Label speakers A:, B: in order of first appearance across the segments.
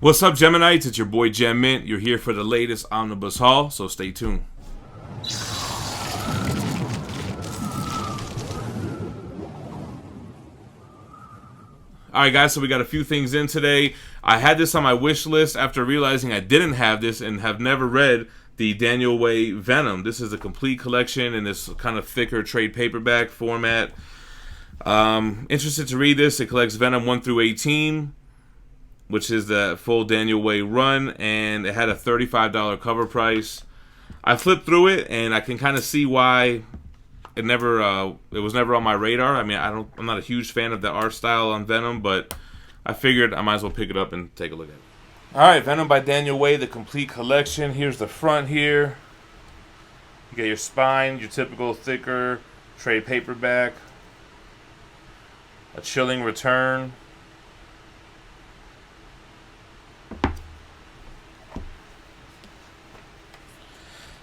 A: What's up, Geminites? It's your boy Gem Mint. You're here for the latest Omnibus haul, so stay tuned. Alright guys, so we got a few things in today. I had this on my wish list after realizing I didn't have this and have never read the Daniel Way Venom. This is a complete collection in this kind of thicker trade paperback format. Interested to read this. It collects Venom 1 through 18, which is the full Daniel Way run, and it had a $35 cover price. I flipped through it, and I can kind of see why it was never on my radar. I mean, I'm not a huge fan of the art style on Venom, but I figured I might as well pick it up and take a look at it. All right, Venom by Daniel Way, the complete collection. Here's the front here. You get your spine, your typical thicker trade paperback, a chilling return.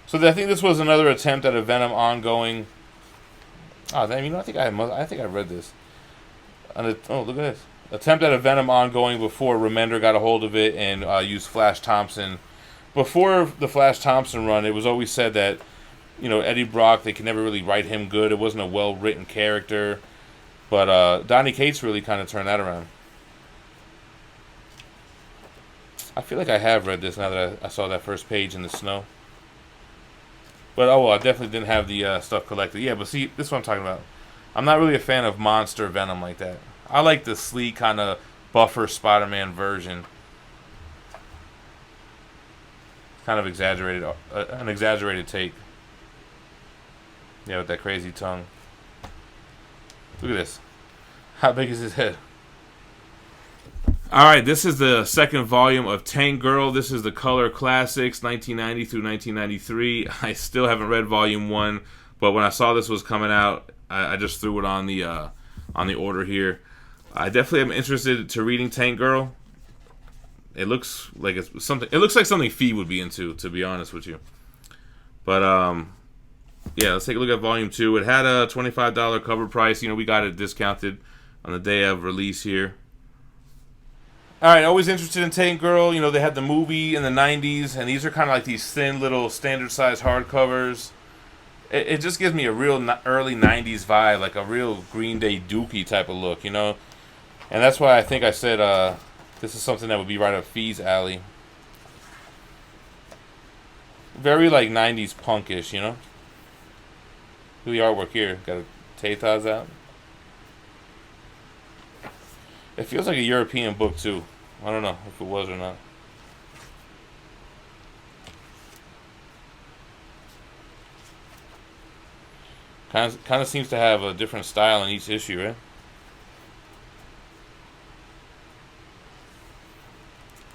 A: So I think this was another attempt at a Venom ongoing. Oh, I mean, I think I read this. Oh, look at this. Attempt at a Venom ongoing before Remender got a hold of it and used Flash Thompson. Before the Flash Thompson run, it was always said that, you know, Eddie Brock, they could never really write him good. It wasn't a well-written character. But Donny Cates really kind of turned that around. I feel like I have read this now that I saw that first page in the snow. But, oh, well, I definitely didn't have the stuff collected. Yeah, but see, this is what I'm talking about. I'm not really a fan of monster Venom like that. I like the sleek, kind of buffer Spider-Man version. Kind of exaggerated, an exaggerated take. Yeah, with that crazy tongue. Look at this. How big is his head? Alright, this is the second volume of Tank Girl. This is the Color Classics, 1990 through 1993. I still haven't read volume 1, but when I saw this was coming out, I just threw it on the order here. I definitely am interested to reading Tank Girl. It looks like it's something. It looks like something Fee would be into, to be honest with you. But yeah, let's take a look at volume 2. It had a $25 cover price. You know, we got it discounted on the day of release here. Alright, always interested in Tank Girl. You know, they had the movie in the 90s, and these are kind of like these thin little standard-sized hardcovers. It just gives me a real early 90s vibe, like a real Green Day Dookie type of look, you know? And that's why I think I said this is something that would be right up Fee's alley. Very, like, 90s punkish, you know? Look at the artwork here. Got a Taytaz out. It feels like a European book, too. I don't know if it was or not. Kind of seems to have a different style in each issue, right?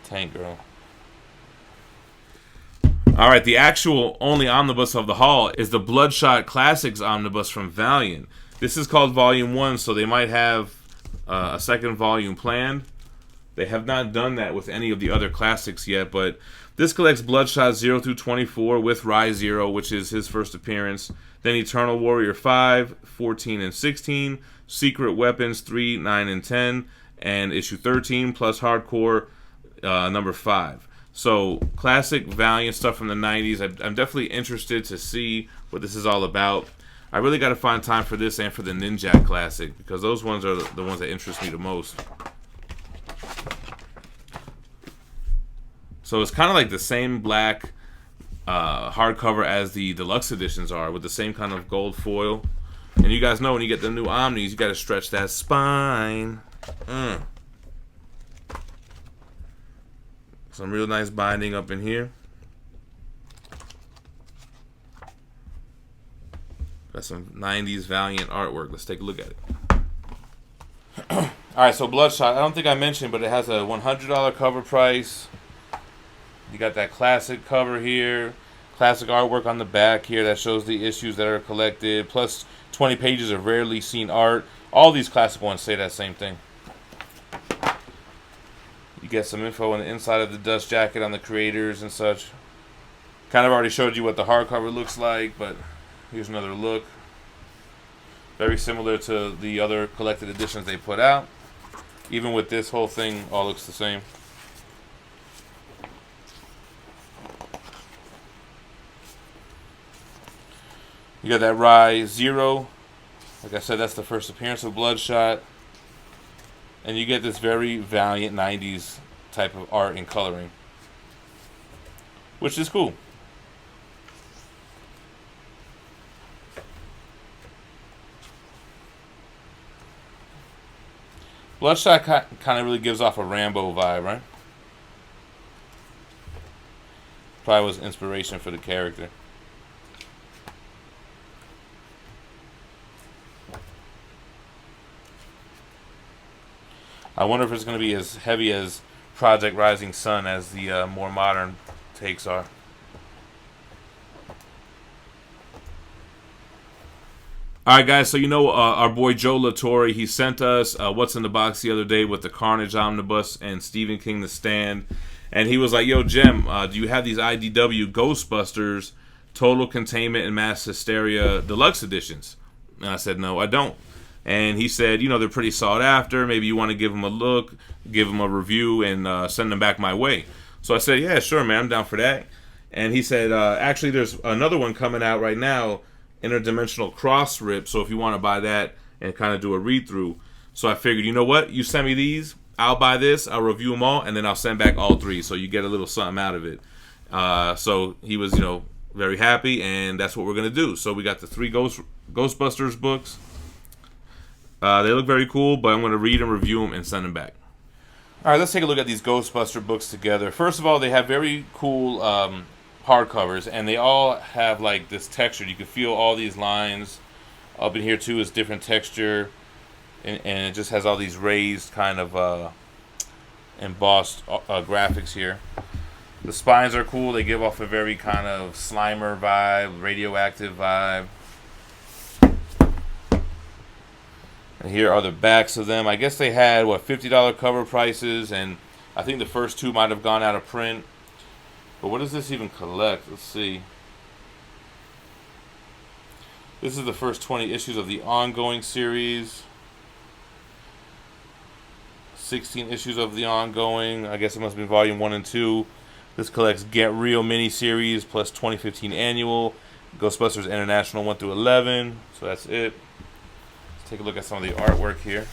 A: Tank Girl. Alright, the actual only omnibus of the haul is the Bloodshot Classics omnibus from Valiant. This is called Volume 1, so they might have a second volume planned. They have not done that with any of the other classics yet, but this collects Bloodshot 0 through 24 with Rise Zero, which is his first appearance. Then Eternal Warrior 5, 14, and 16, Secret Weapons 3, 9, and 10, and issue 13, plus Hardcore number 5. So, classic Valiant stuff from the 90s. I'm definitely interested to see what this is all about. I really got to find time for this and for the Ninja Classic, because those ones are the ones that interest me the most. So it's kind of like the same black hardcover as the deluxe editions are, with the same kind of gold foil. And you guys know when you get the new Omnis, you got to stretch that spine. Some real nice binding up in here. Got some 90s Valiant artwork. Let's take a look at it. Alright, so Bloodshot. I don't think I mentioned, but it has a $100 cover price. You got that classic cover here. Classic artwork on the back here that shows the issues that are collected. Plus 20 pages of rarely seen art. All these classic ones say that same thing. You get some info on the inside of the dust jacket on the creators and such. Kind of already showed you what the hardcover looks like, but here's another look. Very similar to the other collected editions they put out. Even with this whole thing, all looks the same. You got that Rye Zero. Like I said, that's the first appearance of Bloodshot. And you get this very Valiant 90s type of art and coloring, which is cool. Bloodshot kind of really gives off a Rambo vibe, right? Probably was inspiration for the character. I wonder if it's going to be as heavy as Project Rising Sun as the more modern takes are. Alright guys, so you know our boy Joe Latore, he sent us What's in the Box the other day with the Carnage Omnibus and Stephen King The Stand. And he was like, yo Gem, do you have these IDW Ghostbusters Total Containment and Mass Hysteria Deluxe Editions? And I said, no, I don't. And he said, you know, they're pretty sought after. Maybe you want to give them a look, give them a review, and send them back my way. So I said, yeah, sure, man, I'm down for that. And he said, actually, there's another one coming out right now, Interdimensional Cross Rip. So if you want to buy that and kind of do a read-through. So I figured, you know what? You send me these, I'll buy this, I'll review them all, and then I'll send back all three. So you get a little something out of it. So he was, you know, very happy, and that's what we're going to do. So we got the 3 Ghostbusters books. They look very cool, but I'm going to read and review them and send them back. All right, let's take a look at these Ghostbuster books together. First of all, they have very cool hardcovers, and they all have like this texture. You can feel all these lines. Up in here too is different texture, and it just has all these raised kind of embossed graphics here. The spines are cool. They give off a very kind of Slimer vibe, radioactive vibe. And here are the backs of them. I guess they had, what, $50 cover prices, and I think the first 2 might have gone out of print. But what does this even collect? Let's see. This is the first 20 issues of the ongoing series. 16 issues of the ongoing. I guess it must be volume 1 and 2. This collects Get Real miniseries plus 2015 annual. Ghostbusters International 1 through 11. So that's it. Take a look at some of the artwork here.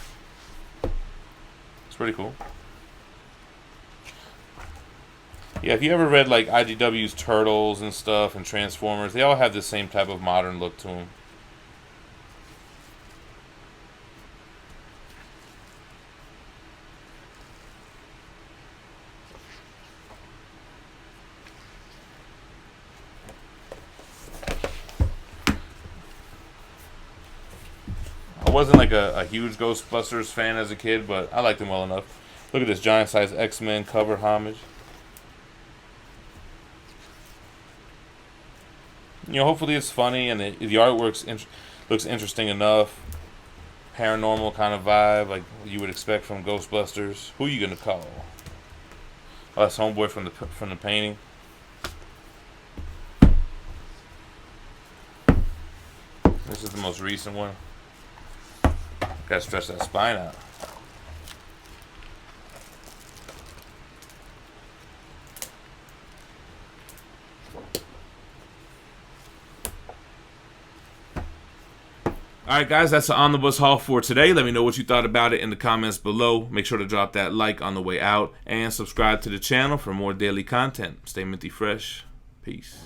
A: It's pretty cool. Yeah, if you ever read like IDW's Turtles and stuff and Transformers, they all have the same type of modern look to them. I wasn't like a huge Ghostbusters fan as a kid, but I liked them well enough. Look at this giant size X-Men cover homage. You know, hopefully it's funny and the artwork looks interesting enough. Paranormal kind of vibe, like you would expect from Ghostbusters. Who are you gonna call? Oh, that's Homeboy from the painting. This is the most recent one. Gotta stretch that spine out. Alright guys, that's the Omnibus haul for today. Let me know what you thought about it in the comments below. Make sure to drop that like on the way out and subscribe to the channel for more daily content. Stay minty fresh. Peace.